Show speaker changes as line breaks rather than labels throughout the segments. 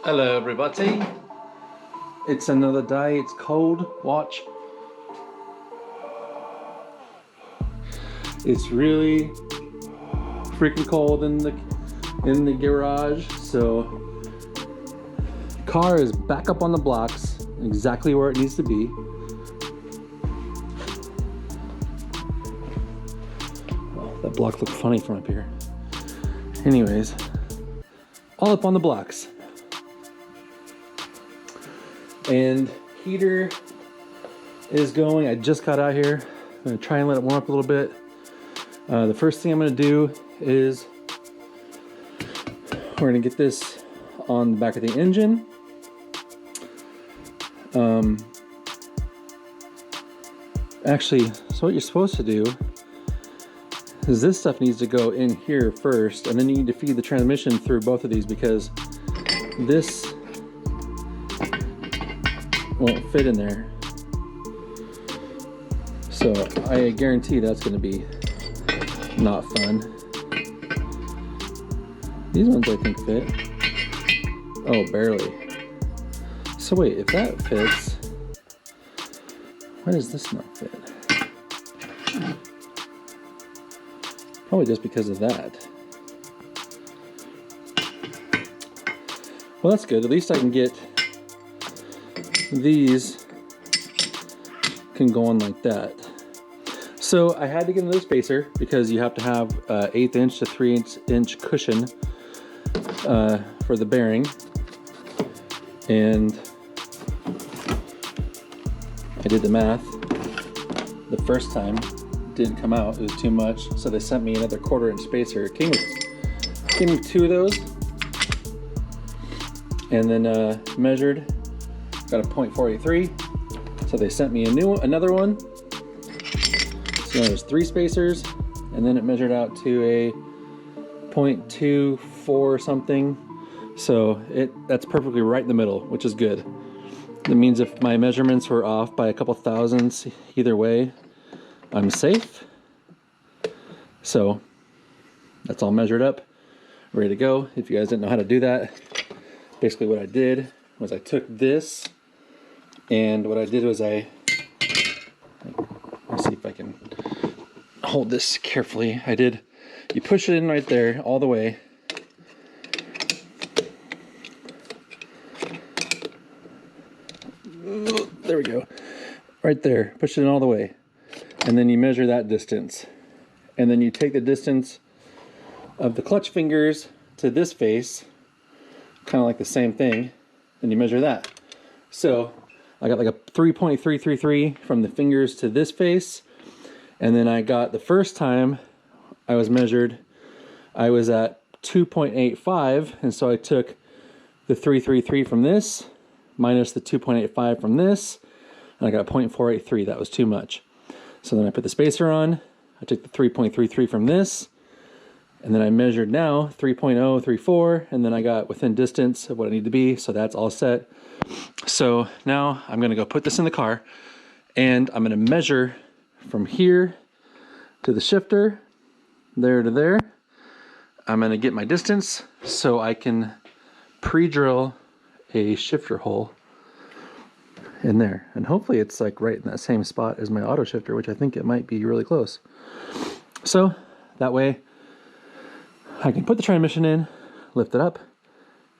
Hello everybody, it's another day, it's cold, watch. It's really freaking cold in the garage, so car is back up on the blocks, exactly where it needs to be. Oh, that block looked funny from up here. Anyways, all up on the blocks. And heater is going. I just got out here. I'm gonna try and let it warm up a little bit. The first thing I'm gonna do is we're gonna get this on the back of the engine. Actually, so what you're supposed to do is this stuff needs to go in here first, and then you need to feed the transmission through both of these because this won't fit in there. So I guarantee that's going to be not fun. These ones I think fit. Oh, barely. So wait, if that fits, why does this not fit? Probably just because of that. Well, that's good. At least I can get these can go on like that. So I had to get another spacer because you have to have 1/8 inch to 3 inch cushion for the bearing, and I did the math. The first time didn't come out, it was too much, so they sent me another 1/4 inch spacer. It came with 2 of those, and then measured. Got a 0.483, so they sent me another one. So there's 3 spacers, and then it measured out to a 0.24 something. So that's perfectly right in the middle, which is good. That means if my measurements were off by a couple thousandths either way, I'm safe. So that's all measured up, ready to go. If you guys didn't know how to do that, basically what I did was I took this, and what I did was let's see if I can hold this carefully. You push it in right there all the way. There we go. Right there, push it in all the way. And then you measure that distance. And then you take the distance of the clutch fingers to this face, kind of like the same thing, and you measure that. So I got like a 3.333 from the fingers to this face, and then I got the first time I was measured, I was at 2.85, and so I took the 333 from this minus the 2.85 from this, and I got 0.483. That was too much. So then I put the spacer on, I took the 3.33 from this, and then I measured now 3.034, and then I got within distance of what I need to be, so that's all set. So now I'm gonna go put this in the car, and I'm gonna measure from here to the shifter, there to there. I'm gonna get my distance so I can pre-drill a shifter hole in there. And hopefully it's like right in that same spot as my auto shifter, which I think it might be really close. So that way I can put the transmission in, lift it up,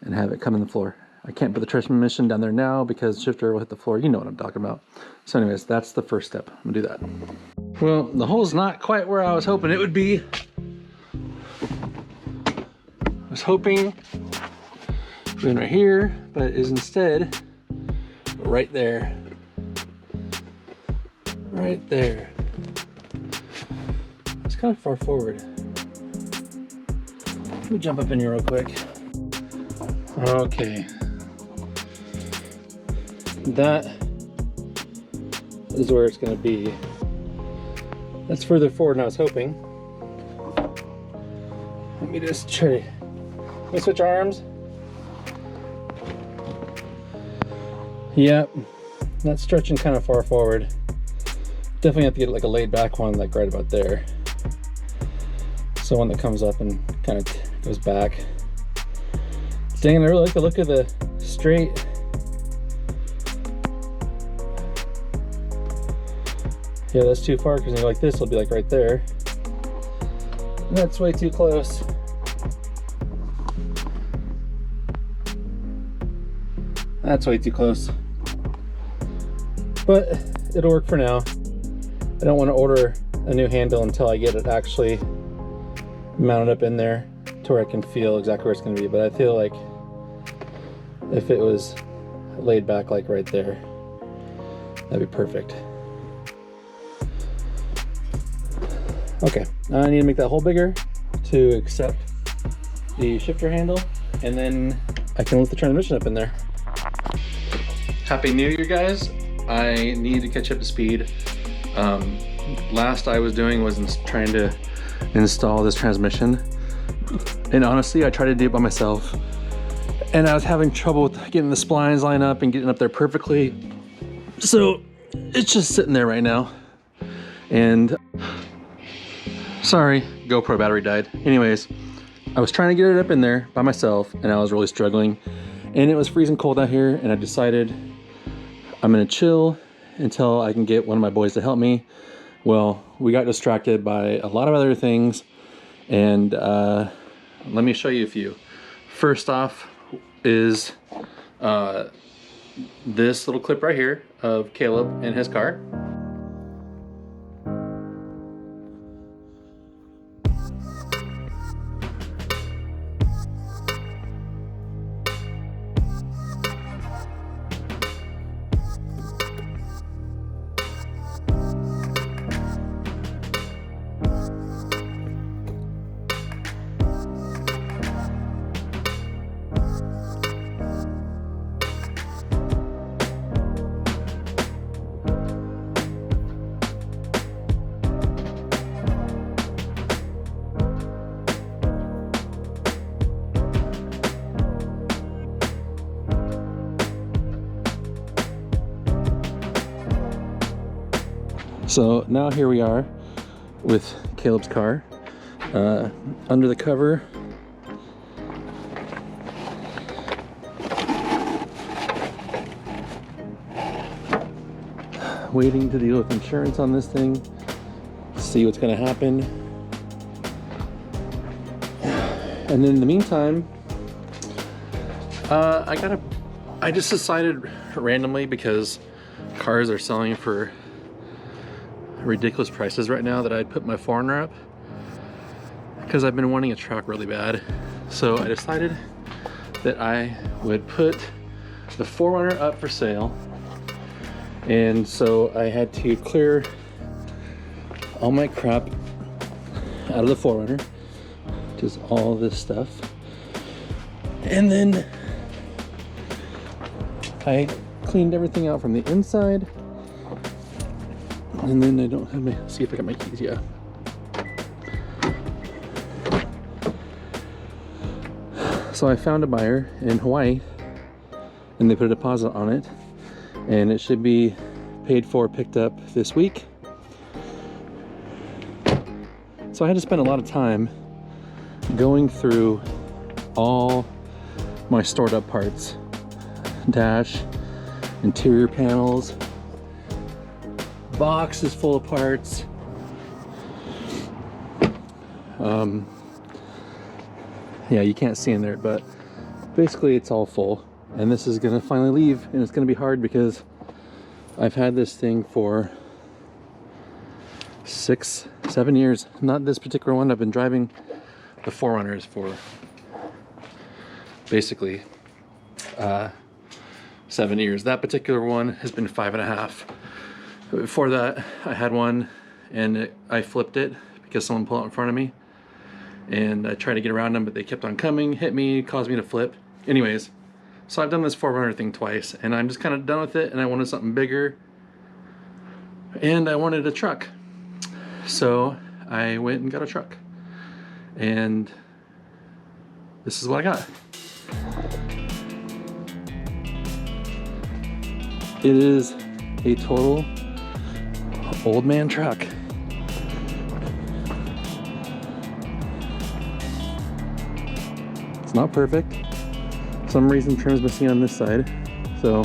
and have it come in the floor. I can't put the transmission down there now because the shifter will hit the floor. You know what I'm talking about. So anyways, that's the first step. I'm gonna do that. Well, the hole's not quite where I was hoping it would be. I was hoping it was right here, but it is instead right there. Right there. It's kind of far forward. Let me jump up in here real quick. Okay. That is where it's going to be. That's further forward than I was hoping. Let me just try. Let me switch arms. Yep, that's stretching kind of far forward. Definitely have to get like a laid back one, like right about there. So one that comes up and kind of goes back. Dang, I really like the look of the straight. Yeah, that's too far because like this will be like right there. And that's way too close. That's way too close. But it'll work for now. I don't want to order a new handle until I get it actually mounted up in there to where I can feel exactly where it's going to be. But I feel like if it was laid back like right there, that'd be perfect. Okay, now I need to make that hole bigger to accept the shifter handle, and then I can lift the transmission up in there. Happy New Year, guys. I need to catch up to speed. Last I was doing was trying to install this transmission, and honestly I tried to do it by myself, and I was having trouble with getting the splines lined up and getting up there perfectly. So it's just sitting there right now, and sorry, GoPro battery died. Anyways, I was trying to get it up in there by myself, and I was really struggling, and it was freezing cold out here, and I decided I'm gonna chill until I can get one of my boys to help me. Well, we got distracted by a lot of other things, and let me show you a few. First off is this little clip right here of Caleb in his car. So now here we are with Caleb's car. Under the cover, waiting to deal with insurance on this thing, see what's gonna happen. And then in the meantime, I just decided randomly, because cars are selling for ridiculous prices right now, that I'd put my 4runner up, because I've been wanting a truck really bad. So I decided that I would put the 4runner up for sale, and so I had to clear all my crap out of the 4runner, just all this stuff, and then I cleaned everything out from the inside. And then I don't have my, see if I got my keys, yeah. So I found a buyer in Hawaii, and they put a deposit on it, and it should be paid for, picked up this week. So I had to spend a lot of time going through all my stored up parts, dash, interior panels, box is full of parts. Yeah, you can't see in there, but basically it's all full, and this is gonna finally leave, and it's gonna be hard because I've had this thing for 6-7 years. Not this particular one. I've been driving the 4runners for basically 7 years. That particular one has been 5.5. Before that, I had one, and I flipped it because someone pulled it in front of me, and I tried to get around them, but they kept on coming, hit me, caused me to flip. Anyways, so I've done this 4runner thing twice, and I'm just kind of done with it, and I wanted something bigger, and I wanted a truck. So I went and got a truck, and this is what I got. It is a total old man truck. It's not perfect. some reason trim's missing on this side, so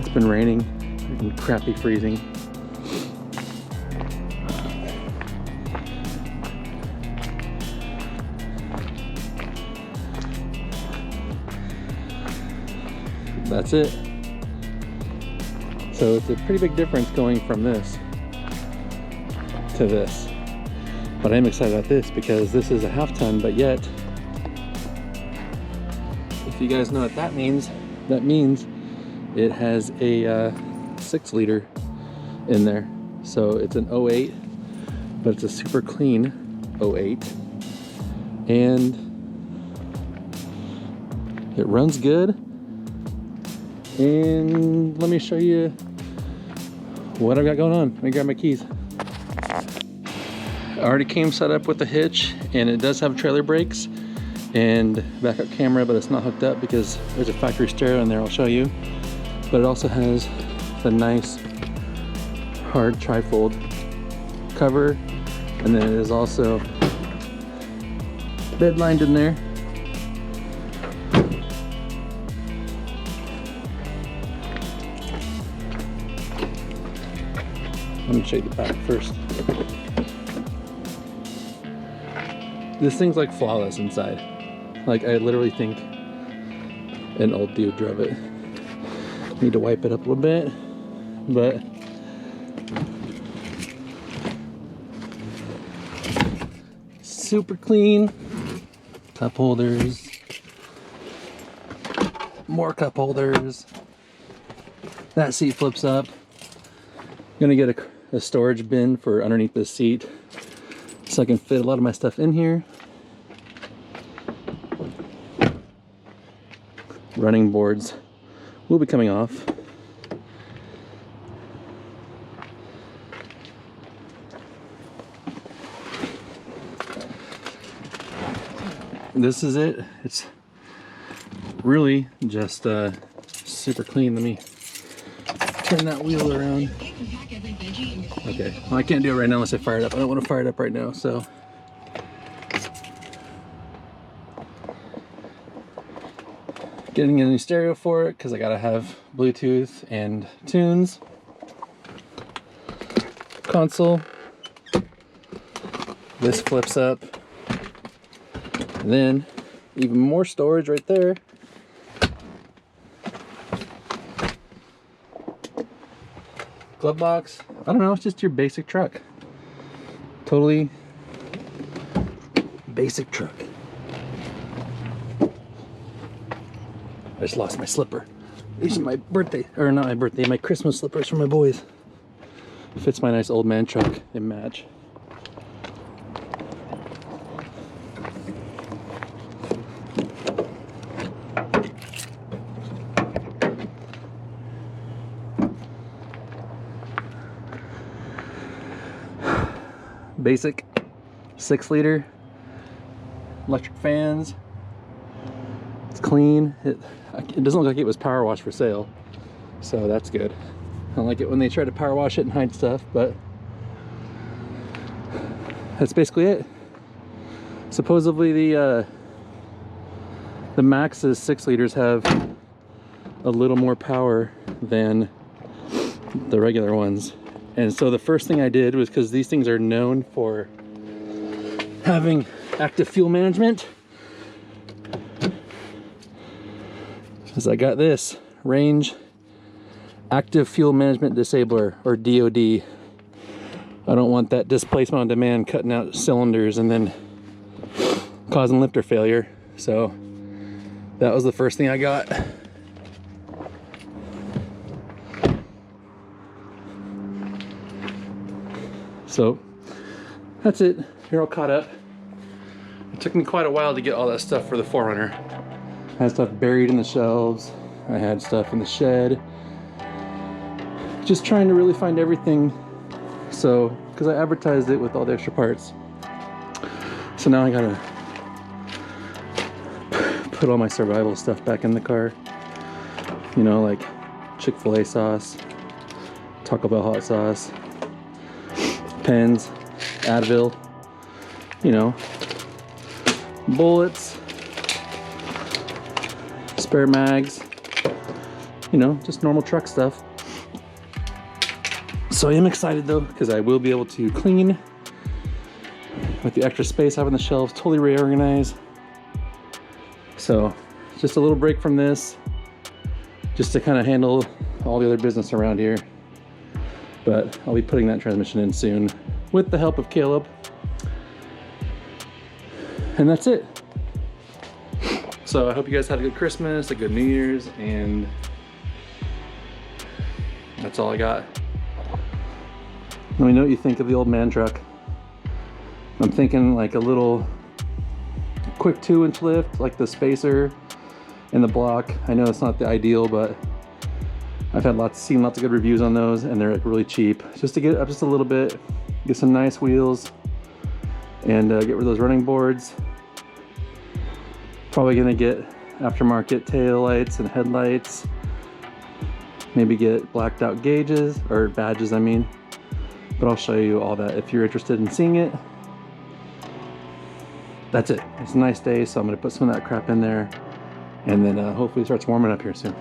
it's been raining and crappy freezing. That's it. So it's a pretty big difference going from this to this. But I'm excited about this because this is a half ton, but yet, if you guys know what that means it has a 6 liter in there. So it's an 08, but it's a super clean 08. And it runs good. And let me show you what I've got going on. Let me grab my keys. I already came set up with the hitch, and it does have trailer brakes and backup camera, but it's not hooked up because there's a factory stereo in there. I'll show you. But it also has the nice hard trifold cover, and then it is also bed lined in there. Let me show you the back first. This thing's like flawless inside. Like, I literally think an old dude drove it. Need to wipe it up a little bit, but super clean. Cup holders, more cup holders. That seat flips up. I'm gonna get a storage bin for underneath this seat so I can fit a lot of my stuff in here. Running boards will be coming off. This is it. It's really just super clean. Let me turn that wheel around. Okay, well, I can't do it right now unless I fire it up. I don't want to fire it up right now, so. Getting a new stereo for it because I gotta have Bluetooth and tunes. Console. This flips up. And then even more storage right there. Glove box. I don't know, it's just your basic truck. Totally basic truck. I just lost my slipper. These are my birthday, or not my birthday, my Christmas slippers for my boys. Fits my nice old man truck. They match. Basic 6 liter electric fans. It's clean. It doesn't look like it was power washed for sale, so that's good. I don't like it when they try to power wash it and hide stuff, but that's basically it. Supposedly the Max's 6 liters have a little more power than the regular ones. And so the first thing I did was, because these things are known for having active fuel management, is I got this range active fuel management disabler, or DOD. I don't want that displacement on demand cutting out cylinders and then causing lifter failure. So that was the first thing I got. So that's it. You're all caught up. It took me quite a while to get all that stuff for the 4runner. I had stuff buried in the shelves. I had stuff in the shed. Just trying to really find everything. So, because I advertised it with all the extra parts. So now I gotta put all my survival stuff back in the car. You know, like Chick-fil-A sauce, Taco Bell hot sauce, pens, Advil, you know, bullets, spare mags, you know, just normal truck stuff. So I am excited though, because I will be able to clean with the extra space I have on the shelves, totally reorganized. So just a little break from this, just to kind of handle all the other business around here. But I'll be putting that transmission in soon with the help of Caleb. And that's it. So I hope you guys had a good Christmas, a good New Year's, and that's all I got. Let me know what you think of the old man truck. I'm thinking like a little quick 2-inch lift, like the spacer and the block. I know it's not the ideal, but I've had seen lots of good reviews on those, and they're like really cheap. Just to get up just a little bit, get some nice wheels, and get rid of those running boards. Probably gonna get aftermarket tail lights and headlights. Maybe get blacked out gauges, or badges I mean. But I'll show you all that if you're interested in seeing it. That's it. It's a nice day, so I'm gonna put some of that crap in there, and then hopefully it starts warming up here soon.